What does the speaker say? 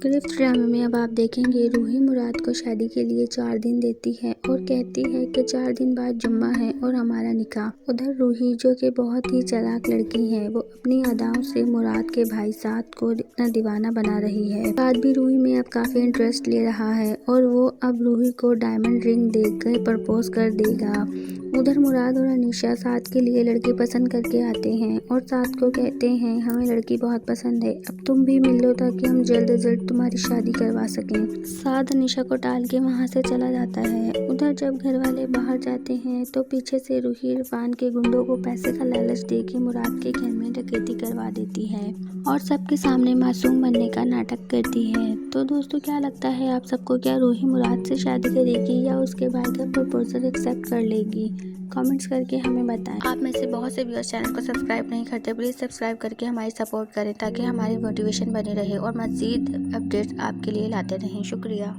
गिरफ्त ड्रामे में अब आप देखेंगे रूही मुराद को शादी के लिए 4 दिन देती है और कहती है कि 4 दिन बाद जुम्मा है और हमारा निकाह। उधर रूही जो कि बहुत ही चालाक लड़की है, वो अपनी अदाओं से मुराद के भाई साद को इतना दीवाना बना रही है। साद भी रूही में अब काफी इंटरेस्ट ले रहा है और वो अब रूही को डायमंड रिंग देकर प्रपोज कर देगा। उधर मुराद और अनीशा साद के लिए लड़की पसंद करके आते हैं और साद को कहते हैं हमें लड़की बहुत पसंद है, अब तुम भी मिल लो ताकि हम जल्द से जल्द तुम्हारी शादी करवा सकें। साद अनीशा को टाल के वहां से चला जाता है। उधर जब घर वाले बाहर जाते हैं तो पीछे से रूही इरफान के गुंडों को पैसे का लालच देके मुराद के घर में डकैती करवा देती है और सबके सामने मासूम बनने का नाटक करती है। तो दोस्तों क्या लगता है आप सबको, क्या रूही मुराद से शादी करेगी या उसके भाई का प्रपोजल एक्सेप्ट कर लेगी? कमेंट्स करके हमें बताएं। आप में से बहुत से व्यूअर्स चैनल को सब्सक्राइब नहीं करते, प्लीज़ सब्सक्राइब करके हमारी सपोर्ट करें ताकि हमारी मोटिवेशन बनी रहे और मज़ीद अपडेट्स आपके लिए लाते रहें। शुक्रिया।